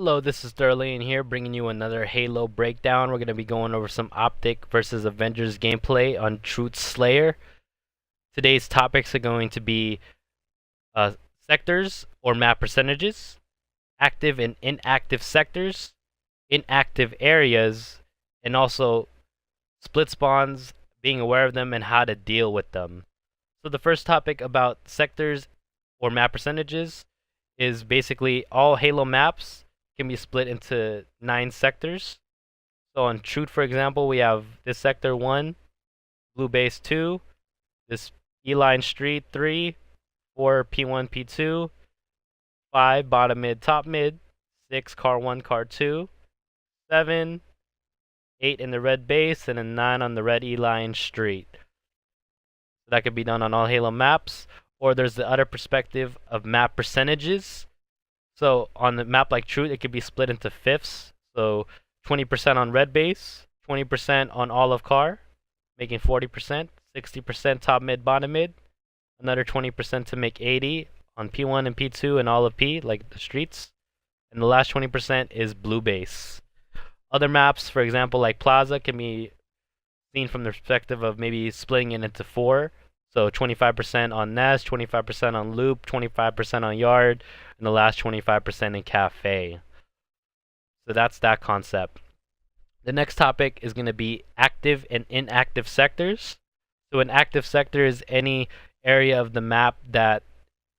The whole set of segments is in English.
Hello, this is Sterling here, bringing you another Halo breakdown. We're going to be going over some Optic versus Avengers gameplay on Truth Slayer. Today's topics are going to be uh, sectors or map percentages, active and inactive sectors, inactive areas, and also split spawns, being aware of them, and how to deal with them. So the first topic about sectors or map percentages is basically all Halo maps can be split into 9 sectors. So on Truth, for example, we have this sector 1, Blue Base 2, this E-Line Street 3, 4 P1, P2, 5 Bottom Mid, Top Mid, 6 Car 1, Car 2, 7, 8 in the red base, and then 9 on the red E-Line Street. So that could be done on all Halo maps. Or there's the other perspective of map percentages. So on the map like Truth, it could be split into fifths. So 20% on red base, 20% on all of car, making 40%, 60% top mid, bottom mid, another 20% to make 80 on P1 and P2 and all of P, like the streets. And the last 20% is blue base. Other maps, for example, like Plaza, can be seen from the perspective of maybe splitting it into 4. So 25% on Nest, 25% on Loop, 25% on Yard, and the last 25% in Cafe. So that's that concept. The next topic is going to be active and inactive sectors. So an active sector is any area of the map that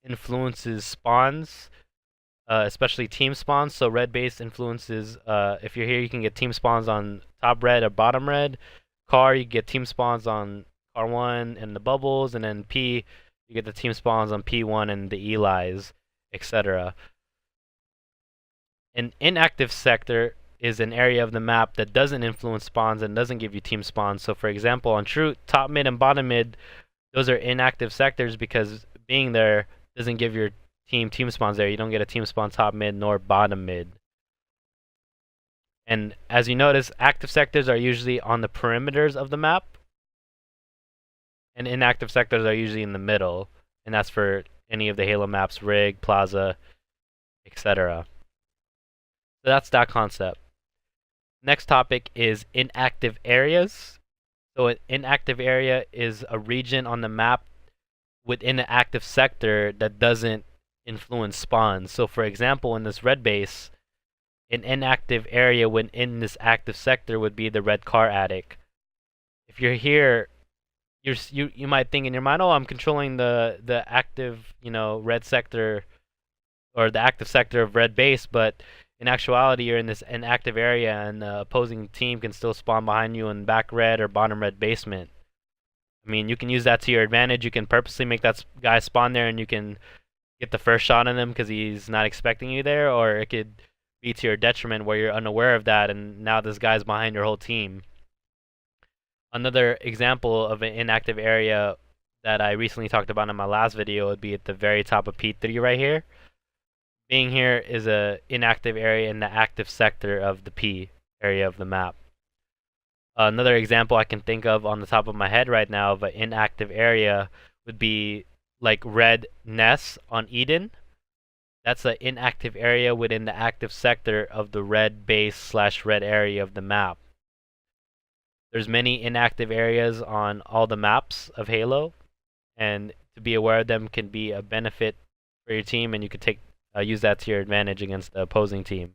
influences spawns, especially team spawns. So red base influences, if you're here, you can get team spawns on top red or bottom red. Car, you get team spawns on R1 and the bubbles, and then P, you get the team spawns on P1 and the Eli's, etc. An inactive sector is an area of the map that doesn't influence spawns and doesn't give you team spawns. So for example, on Truth, top mid and bottom mid, those are inactive sectors because being there doesn't give your team spawns there. You don't get a team spawn top mid nor bottom mid. And as you notice, active sectors are usually on the perimeters of the map, and inactive sectors are usually in the middle, and that's for any of the Halo maps, Rig, Plaza, etc. So that's that concept. Next topic is inactive areas. So an inactive area is a region on the map within an active sector that doesn't influence spawns. So for example, in this red base, an inactive area within this active sector would be the red car attic. If you're here, you might think in your mind, oh, I'm controlling the active, red sector or the active sector of red base, but in actuality, you're in this inactive area, and the opposing team can still spawn behind you in back red or bottom red basement. I mean, you can use that to your advantage. You can purposely make that guy spawn there, and you can get the first shot on him because he's not expecting you there, or it could be to your detriment where you're unaware of that, and now this guy's behind your whole team. Another example of an inactive area that I recently talked about in my last video would be at the very top of P3 right here. Being here is a inactive area in the active sector of the P area of the map. Another example I can think of on the top of my head right now of an inactive area would be like red Ness on Eden. That's an inactive area within the active sector of the red base / red area of the map. There's many inactive areas on all the maps of Halo, and to be aware of them can be a benefit for your team, and you could use that to your advantage against the opposing team.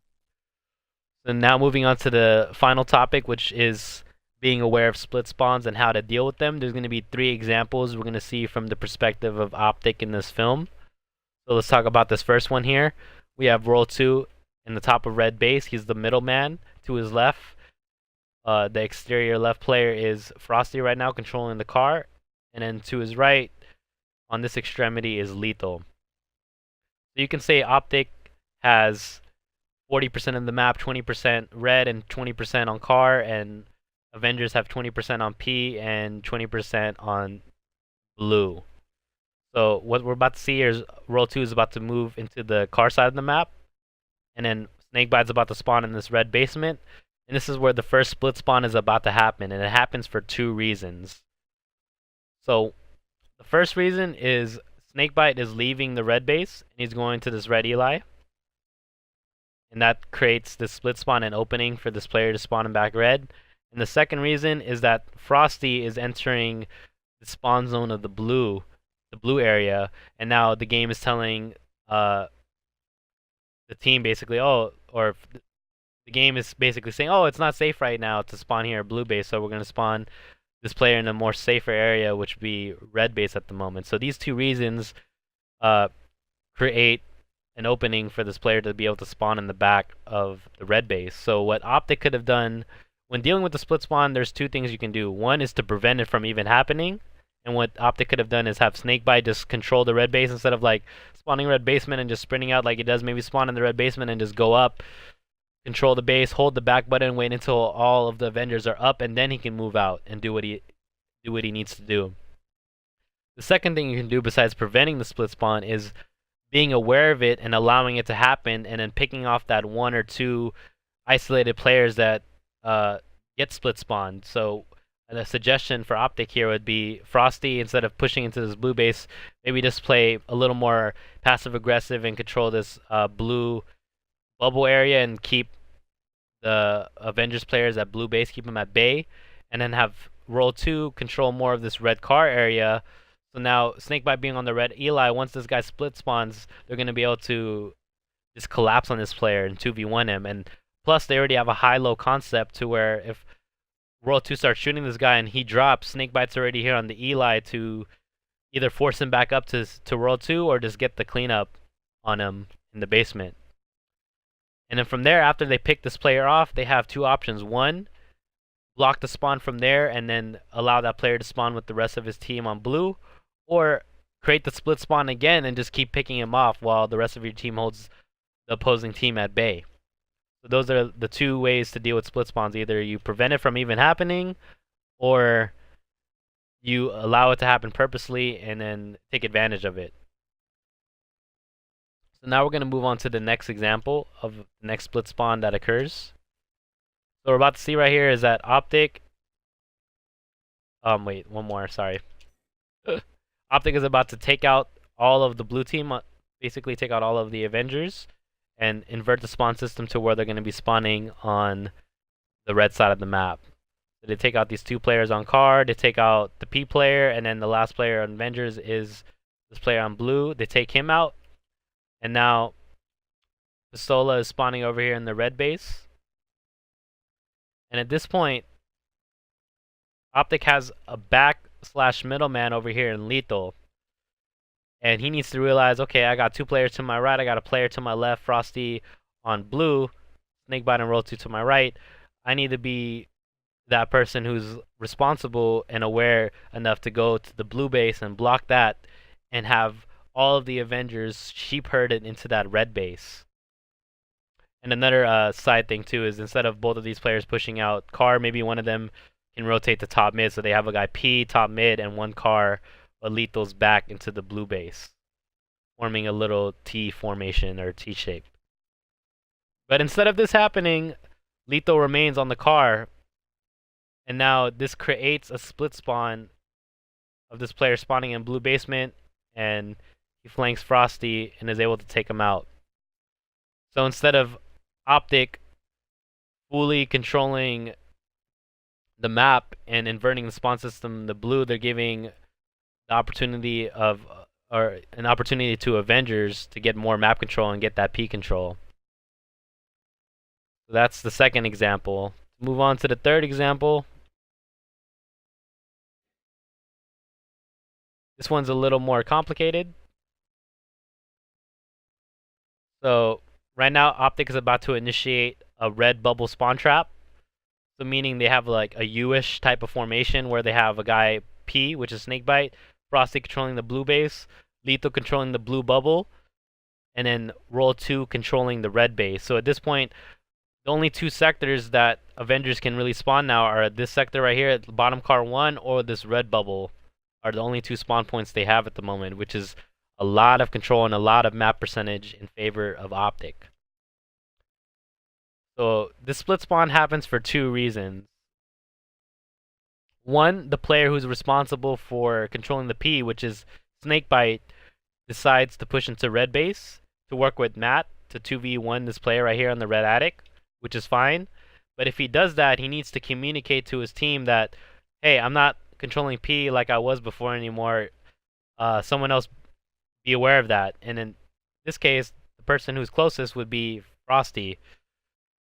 So now moving on to the final topic, which is being aware of split spawns and how to deal with them. There's going to be 3 examples we're going to see from the perspective of Optic in this film. So let's talk about this first one here. We have Roll 2 in the top of red base. He's the middleman. To his left, the exterior left player is Frosty right now, controlling the car. And then to his right, on this extremity, is Lethal. So you can say Optic has 40% of the map, 20% red, and 20% on car, and Avengers have 20% on P and 20% on blue. So what we're about to see here is Roll 2 is about to move into the car side of the map, and then Snakebite's about to spawn in this red basement, and this is where the first split spawn is about to happen, and it happens for 2 reasons. So the first reason is Snakebite is leaving the red base, and he's going to this red Eli. and that creates the split spawn and opening for this player to spawn in back red. And the second reason is that Frosty is entering the spawn zone of the blue area, and now the game is telling the team basically, oh, or the game is basically saying, oh, it's not safe right now to spawn here blue base, so we're going to spawn this player in a more safer area, which would be red base at the moment. So these two reasons create an opening for this player to be able to spawn in the back of the red base. So what Optic could have done when dealing with the split spawn, there's two things you can do. One is to prevent it from even happening, and what Optic could have done is have Snakebite just control the red base instead of like spawning red basement and just sprinting out like it does. Maybe spawn in the red basement and just go up, control the base, hold the back button, wait until all of the Avengers are up, and then he can move out and do what he needs to do. The second thing you can do besides preventing the split spawn is being aware of it and allowing it to happen, and then picking off that one or two isolated players that get split spawned. So the suggestion for Optic here would be Frosty, instead of pushing into this blue base, maybe just play a little more passive aggressive and control this blue bubble area and keep the Avengers players at blue base, keep them at bay, and then have Roll 2 control more of this red car area. So now Snakebite being on the red Eli, once this guy split spawns, they're going to be able to just collapse on this player and 2v1 him. And plus, they already have a high-low concept to where if Roll 2 starts shooting this guy and he drops, Snakebite's already here on the Eli to either force him back up to Roll 2 or just get the cleanup on him in the basement. And then from there, after they pick this player off, they have two options. One, block the spawn from there and then allow that player to spawn with the rest of his team on blue, or create the split spawn again and just keep picking him off while the rest of your team holds the opposing team at bay. So those are the two ways to deal with split spawns. Either you prevent it from even happening, or you allow it to happen purposely and then take advantage of it. So now we're going to move on to the next example of the next split spawn that occurs. So we're about to see right here is that Optic... wait, one more, sorry. Optic is about to take out all of the blue team, basically take out all of the Avengers, and invert the spawn system to where they're going to be spawning on the red side of the map. So they take out these two players on card, they take out the P player, and then the last player on Avengers is this player on blue. They take him out, and now Pistola is spawning over here in the red base. And at this point, Optic has a back/middleman over here in Lethal. And he needs to realize, okay, I got two players to my right, I got a player to my left, Frosty on blue, Snakebite and Roll 2 to my right. I need to be that person who's responsible and aware enough to go to the blue base and block that and have all of the Avengers sheep herded into that red base. And another side thing too is instead of both of these players pushing out car, maybe one of them can rotate to top mid, so they have a guy P top mid and one car Lethal's back into the blue base, forming a little T formation or T shape. But instead of this happening, Lethal remains on the car, and now this creates a split spawn of this player spawning in blue basement, and he flanks Frosty and is able to take him out. So instead of Optic fully controlling the map and inverting the spawn system, the blue, they're giving the opportunity of, or an opportunity to Avengers to get more map control and get that P control. So that's the second example. Move on to the third example. This one's a little more complicated. So right now, Optic is about to initiate a red bubble spawn trap. So meaning they have like a U-ish type of formation where they have a guy P, which is Snakebite, Frosty controlling the blue base, Lethal controlling the blue bubble, and then Roll 2 controlling the red base. So at this point, the only two sectors that Avengers can really spawn now are this sector right here, at the bottom car 1, or this red bubble are the only two spawn points they have at the moment, which is a lot of control and a lot of map percentage in favor of Optic. So this split spawn happens for two reasons. One, the player who's responsible for controlling the P, which is Snakebite, decides to push into red base to work with Matt to 2v1 this player right here on the red attic, which is fine. But if he does that, he needs to communicate to his team that, hey, I'm not controlling P like I was before anymore. Someone else be aware of that. And in this case, the person who's closest would be Frosty.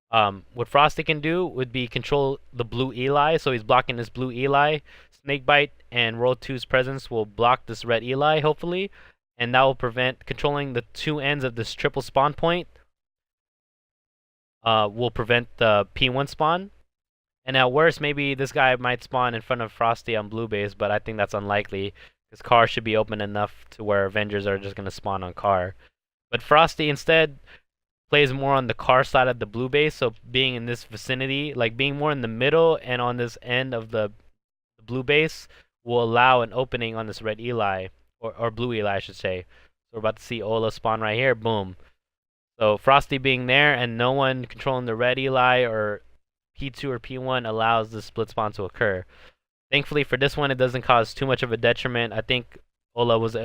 What Frosty can do would be control the blue Eli, so he's blocking this blue Eli. Snakebite and World 2's presence will block this red Eli, hopefully, and that will prevent controlling the two ends of this triple spawn point. Will prevent the P1 spawn. And at worst, maybe this guy might spawn in front of Frosty on blue base, but I think that's unlikely, because Car should be open enough to where Avengers are just going to spawn on Car. But Frosty instead plays more on the Car side of the blue base, so being in this vicinity, like being more in the middle and on this end of the blue base, will allow an opening on this red Eli, or blue Eli I should say. So we're about to see Ola spawn right here, boom. So Frosty being there and no one controlling the red Eli or P2 or P1 allows the split spawn to occur. Thankfully for this one, it doesn't cause too much of a detriment. I think Ola was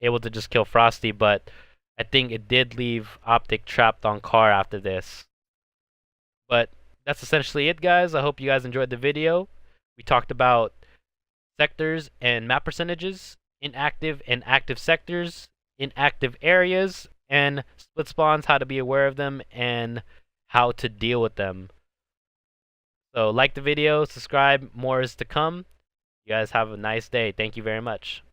able to just kill Frosty, but I think it did leave Optic trapped on Car after this. But that's essentially it, guys. I hope you guys enjoyed the video. We talked about sectors and map percentages, inactive and active sectors, inactive areas, and split spawns, how to be aware of them, and how to deal with them. So like the video, subscribe, more is to come. You guys have a nice day. Thank you very much.